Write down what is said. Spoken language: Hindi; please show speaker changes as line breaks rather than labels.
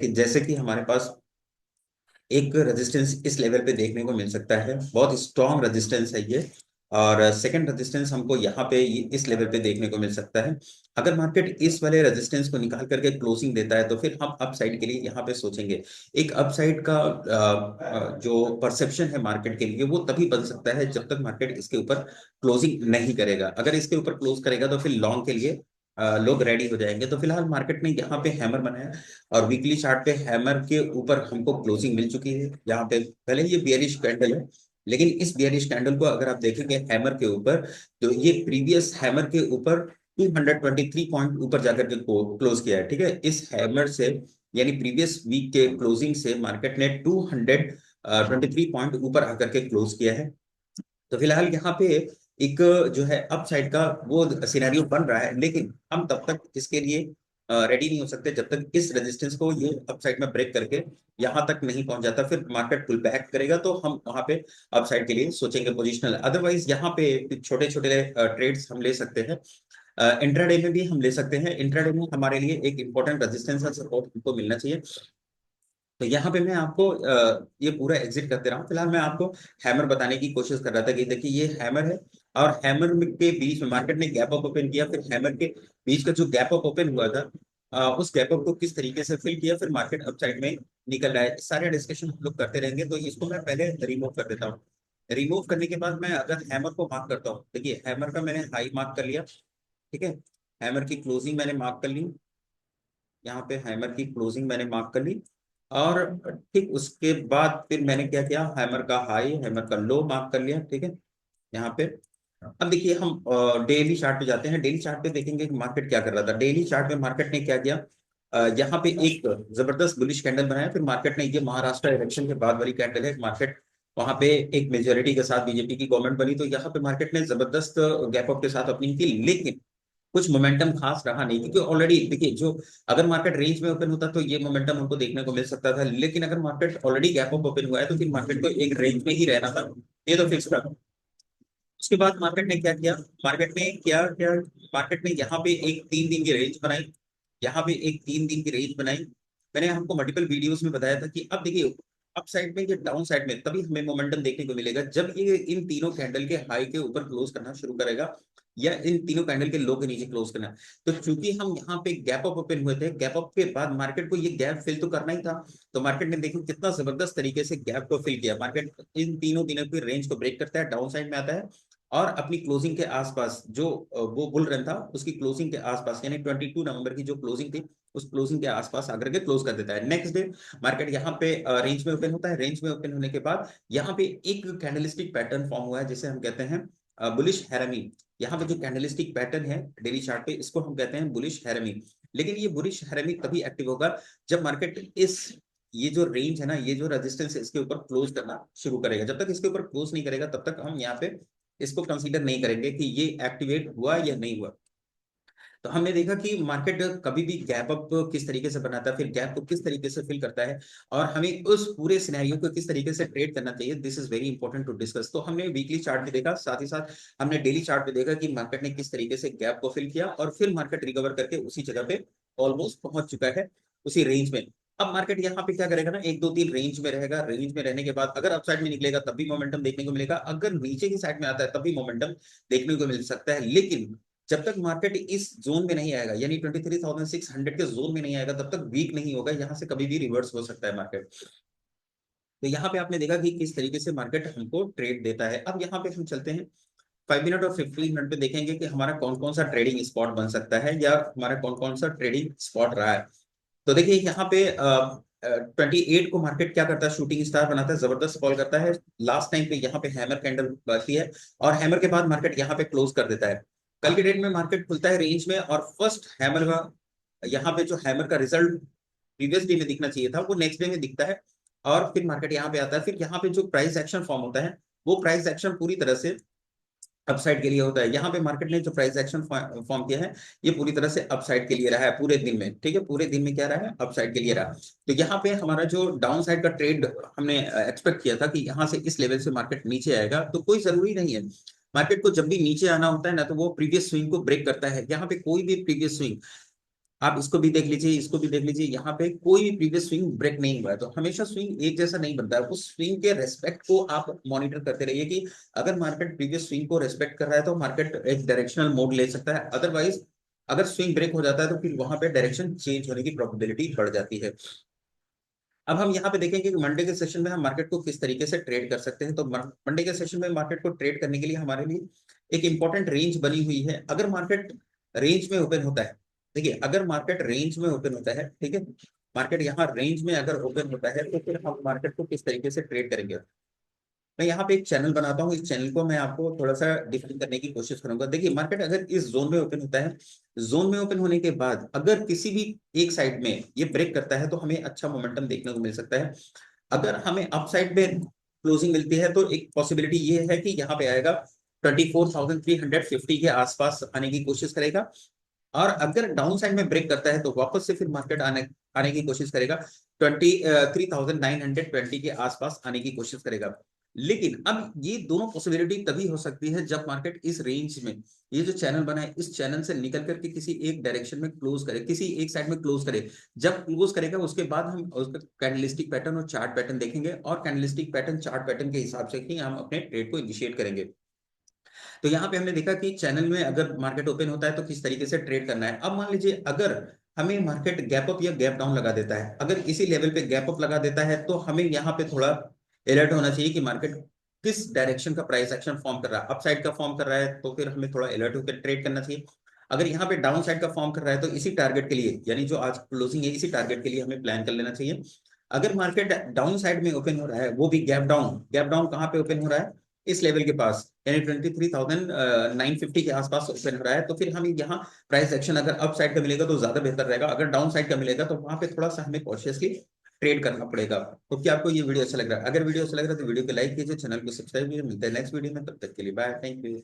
कि जैसे कि हमारे पास एक रेजिस्टेंस इस लेवल पे देखने को मिल सकता है, बहुत स्ट्रॉन्ग रेजिस्टेंस है ये। और सेकंड रेजिस्टेंस हमको यहाँ पे इस लेवल पे देखने को मिल सकता है। अगर मार्केट इस वाले रेजिस्टेंस को निकाल करके क्लोजिंग देता है तो फिर हम अपसाइड के लिए यहाँ पे सोचेंगे। एक अपसाइड का जो परसेप्शन है मार्केट के लिए वो तभी बन सकता है जब तक मार्केट इसके ऊपर क्लोजिंग नहीं करेगा। अगर इसके ऊपर क्लोज करेगा तो फिर लॉन्ग के लिए लोग रेडी हो जाएंगे। तो फिलहाल मार्केट ने यहाँ पे हैमर बनाया और वीकली चार्ट पे हैमर के ऊपर हमको क्लोजिंग मिल चुकी है। यहाँ पे भले ये बियरिश कैंडल है, लेकिन इस बियरिश कैंडल को अगर आप देखेंगे हैमर के ऊपर, तो ये प्रीवियस हैमर के ऊपर 223 पॉइंट ऊपर जाकर के क्लोज किया है। ठीक है, इस हैमर से यानी प्रीवियस वीक के क्लोजिंग से मार्केट ने 223 पॉइंट ऊपर आकर के क्लोज किया है। तो फिलहाल यहाँ पे एक जो है अपसाइड का वो सिनेरियो बन रहा है, लेकिन हम तब तक इसके लिए रेडी नहीं हो सकते जब तक इस रेजिस्टेंस को ये अपसाइड में ब्रेक करके यहाँ तक नहीं पहुंच जाता। फिर मार्केट पुल बैक करेगा तो हम वहां पे अपसाइड के लिए सोचेंगे पोजिशनल। अदरवाइज यहाँ पे छोटे छोटे ट्रेड्स हम ले सकते हैं। इंट्राडे में भी हम ले सकते हैं। इंट्राडे में हमारे लिए एक इंपॉर्टेंट रेजिस्टेंस और सपोर्ट हमको मिलना चाहिए। तो यहाँ पे मैं आपको ये पूरा एग्जिट करते रहा हूँ। फिलहाल मैं आपको हैमर बताने की कोशिश कर रहा था कि देखिए ये हैमर है और हैमर के बीच में मार्केट ने गैप अप ओपन किया। फिर हैमर के बीच का जो गैप अप ओपन हुआ था, उस गैप अप को किस तरीके से फिल किया, फिर मार्केट अपसाइड में निकल रहा है। सारे डिस्कशन हम लोग करते रहेंगे। तो इसको मैं पहले रिमूव कर देता हूँ। रिमूव करने के बाद मैं अगर हैमर को मार्क करता हूँ, देखिए हैमर का मैंने हाई मार्क कर लिया। ठीक है, हैमर की क्लोजिंग मैंने मार्क कर ली। यहाँ पे हैमर की क्लोजिंग मैंने मार्क कर ली। और ठीक उसके बाद फिर मैंने क्या किया, हैमर का हाई हैमर का लो मार्क कर लिया। ठीक है, यहाँ पे अब देखिए हम डेली चार्ट पे जाते हैं। डेली चार्ट पे देखेंगे कि मार्केट क्या कर रहा था। डेली चार्ट पे मार्केट ने क्या किया, यहाँ पे एक जबरदस्त बुलिश कैंडल बनाया। फिर मार्केट ने, ये महाराष्ट्र इलेक्शन के बाद वाली कैंडल है, मार्केट वहां पे एक मेजोरिटी के साथ बीजेपी की गवर्नमेंट बनी, तो यहाँ पे मार्केट ने जबरदस्त गैप अप के साथ ओपनिंग की। लेकिन कुछ मोमेंटम खास रहा नहीं, क्योंकि ऑलरेडी देखिए जो, अगर मार्केट रेंज में ओपन होता तो ये मोमेंटम हमको देखने को मिल सकता था। लेकिन अगर market already gap up open हुआ है तो फिर मार्केट को एक रेंज में ही रहना था, ये तो फिक्स था। उसके बाद मार्केट ने क्या किया, मार्केट ने क्या क्या, मार्केट ने यहाँ पे एक 3 दिन की रेंज बनाई। यहाँ पे एक 3 दिन की रेंज बनाई। मैंने हमको मल्टीपल वीडियोस में बताया था कि अब देखिए अप साइड में या डाउन साइड में तभी हमें मोमेंटम देखने को मिलेगा जब ये इन तीनों कैंडल के हाई के ऊपर क्लोज करना शुरू करेगा या इन तीनों कैंडल के लो के नीचे क्लोज करना। तो चूंकि हम यहाँ पे गैप अप ओपन हुए थे, गैप अप के बाद मार्केट को ये गैप फिल तो करना ही था। तो मार्केट ने देखो कितना जबरदस्त तरीके से गैप को फिल किया। मार्केट इन तीनों दिनों की रेंज को ब्रेक करता है, डाउन साइड में आता है और अपनी क्लोजिंग के आसपास जो वो बुल रन था उसकी क्लोजिंग के आसपास यानी 22 नवंबर की जो क्लोजिंग थी उस क्लोजिंग के आसपास आकर के क्लोज कर देता है। नेक्स्ट डे मार्केट यहाँ पे रेंज में ओपन होता है। रेंज में ओपन होने के बाद यहाँ पे एक कैंडलिस्टिक पैटर्न फॉर्म हुआ है जिसे हम कहते हैं बुलिश हैरमी। यहाँ पे जो कैंडलिस्टिक पैटर्न है डेली चार्ट पे, इसको हम कहते हैं बुलिश हैरमी। लेकिन ये बुलिश हैरमी तभी एक्टिव होगा जब मार्केट इस, ये जो रेंज है ना, ये जो रेजिस्टेंस है, इसके ऊपर क्लोज करना शुरू करेगा। जब तक इसके ऊपर क्लोज नहीं करेगा तब तक हम यहाँ पे इसको कंसीडर नहीं करेंगे कि ये एक्टिवेट हुआ या नहीं हुआ। तो हमने देखा कि मार्केट कभी भी गैप अप किस तरीके से बनाता है, फिर गैप को किस तरीके से फिल करता है और हमें उस पूरे सिनेरियो को किस तरीके से ट्रेड करना चाहिए, this is very important to discuss. तो हमने वीकली चार्ट में देखा, साथ ही साथ हमने डेली चार्ट में देखा कि मार्केट ने किस तरीके से गैप को फिल किया और फिर मार्केट रिकवर करके उसी जगह पे ऑलमोस्ट पहुंच चुका है, उसी रेंज में। अब मार्केट यहाँ पे क्या करेगा ना, 1 2 3 रेंज में रहेगा। रेंज में रहने के बाद अगर अपसाइड में निकलेगा तब भी मोमेंटम देखने को मिलेगा, अगर नीचे की साइड में आता है तब भी मोमेंटम देखने को मिल सकता है। लेकिन जब तक मार्केट इस जोन में नहीं आएगा यानी 23,600 के जोन में नहीं आएगा तब तक वीक नहीं होगा। यहाँ से कभी भी रिवर्स हो सकता है मार्केट। तो यहाँ पे आपने देखा कि किस तरीके से मार्केट हमको ट्रेड देता है। अब यहाँ पे हम चलते हैं 5 मिनट और 15 मिनट पे, देखेंगे कि हमारा कौन कौन सा ट्रेडिंग स्पॉट बन सकता है या हमारा कौन कौन सा ट्रेडिंग स्पॉट रहा है। तो देखिए यहाँ पे 28 को मार्केट क्या करता है, शूटिंग स्टार बनाता है, जबरदस्त फॉल करता है। लास्ट टाइम पे यहाँ पे हैमर कैंडल बनती है और हैमर के बाद मार्केट यहाँ पे क्लोज कर देता है। कल के डेट में मार्केट खुलता है रेंज में और फर्स्ट हैमर का, यहाँ पे जो हैमर का रिजल्ट प्रीवियस डे में दिखना चाहिए था वो नेक्स्ट डे में दिखता है। और फिर मार्केट यहाँ पे आता है। फिर यहाँ पे जो प्राइस एक्शन फॉर्म होता है वो प्राइस एक्शन पूरी तरह से अपसाइड के लिए होता है। यहाँ पे मार्केट ने जो प्राइस एक्शन फॉर्म किया है ये पूरी तरह से अपसाइड के लिए रहा है पूरे दिन में। ठीक है, पूरे दिन में क्या रहा है, अपसाइड के लिए रहा। तो यहाँ पे हमारा जो डाउन साइड का ट्रेड हमने एक्सपेक्ट किया था कि यहाँ से इस लेवल से मार्केट नीचे आएगा, तो कोई जरूरी नहीं है। मार्केट को जब भी नीचे आना होता है ना तो वो प्रीवियस स्विंग को ब्रेक करता है। यहाँ पे कोई भी प्रीवियस स्विंग आप इसको भी देख लीजिए, इसको भी देख लीजिए, यहाँ पे कोई भी प्रीवियस स्विंग ब्रेक नहीं हुआ है। तो हमेशा स्विंग एक जैसा नहीं बनता है, उस स्विंग के रेस्पेक्ट को आप मॉनिटर करते रहिए कि अगर मार्केट प्रीवियस स्विंग को रेस्पेक्ट कर रहा है तो मार्केट एक डायरेक्शनल मोड ले सकता है, अदरवाइज अगर स्विंग ब्रेक हो जाता है तो फिर वहां पे डायरेक्शन चेंज होने की प्रोबेबिलिटी बढ़ जाती है। अब हम यहाँ पे देखेंगे कि मंडे के सेशन में हम मार्केट को किस तरीके से ट्रेड कर सकते हैं। तो मंडे के सेशन में मार्केट को ट्रेड करने के लिए हमारे लिए एक इंपॉर्टेंट रेंज बनी हुई है। अगर मार्केट रेंज में ओपन होता है, देखिए अगर मार्केट रेंज में ओपन होता है, ठीक है, मार्केट यहाँ रेंज में अगर ओपन होता है तो फिर हम मार्केट को किस तरीके से ट्रेड करेंगे। मैं यहाँ पे एक चैनल बनाता हूँ, इस चैनल को मैं आपको थोड़ा सा डिफाइन करने की कोशिश करूंगा। देखिए मार्केट अगर इस जोन में ओपन होता है, जोन में ओपन होने के बाद अगर किसी भी एक साइड में ये ब्रेक करता है तो हमें अच्छा मोमेंटम देखने को मिल सकता है। अगर हमें अप साइड में क्लोजिंग मिलती है तो एक पॉसिबिलिटी ये है कि यहाँ पे आएगा 24,350 के आसपास आने की कोशिश करेगा। और अगर डाउन साइड में ब्रेक करता है तो वापस से फिर मार्केट आने आने की कोशिश करेगा, 23,920 के आसपास आने की कोशिश करेगा। लेकिन अब ये दोनों पॉसिबिलिटी तभी हो सकती है जब मार्केट इस रेंज में, ये जो चैनल बना है इस चैनल से निकल करके किसी एक डायरेक्शन में क्लोज करे, किसी एक साइड में क्लोज करे। जब क्लोज करेगा उसके बाद हम उसका कैंडलिस्टिक पैटर्न और चार्ट पैटर्न देखेंगे, और कैंडलिस्टिक पैटर्न चार्ट पैटर्न के हिसाब से ही हम अपने ट्रेड को इनिशिएट करेंगे। तो यहाँ पे हमने देखा कि चैनल में अगर मार्केट ओपन होता है तो किस तरीके से ट्रेड करना है। अब मान लीजिए अगर हमें मार्केट गैप अप या गैप डाउन लगा देता है, अगर इसी लेवल पे गैप अप लगा देता है तो हमें यहाँ पे थोड़ा अलर्ट होना चाहिए कि मार्केट किस डायरेक्शन का प्राइस एक्शन फॉर्म कर रहा है। अप साइड का फॉर्म कर रहा है तो फिर हमें थोड़ा अलर्ट होकर ट्रेड करना चाहिए। अगर यहाँ पे डाउन साइड का फॉर्म कर रहा है तो इसी टारगेट के लिए, यानी जो आज क्लोजिंग है, इसी टारगेट के लिए हमें प्लान कर लेना चाहिए। अगर मार्केट डाउन साइड में ओपन हो रहा है, वो भी गैप डाउन, गैप डाउन कहाँ पे ओपन हो रहा है, इस लेवल के पास, यानी 23,950 के आसपास ओपन हो रहा है, तो फिर हमें यहाँ प्राइस एक्शन अगर अप साइड का मिलेगा तो ज्यादा बेहतर रहेगा, अगर डाउन साइड का मिलेगा तो वहां पे थोड़ा सा हमें कॉशियसली ट्रेड करना पड़ेगा। तो क्या आपको ये वीडियो अच्छा लग रहा है? अगर वीडियो अच्छा लग रहा है तो वीडियो को लाइक कीजिए, चैनल को सब्सक्राइब कीजिए। मिलते हैं नेक्स्ट वीडियो में, तब तक के लिए बाय, थैंक यू।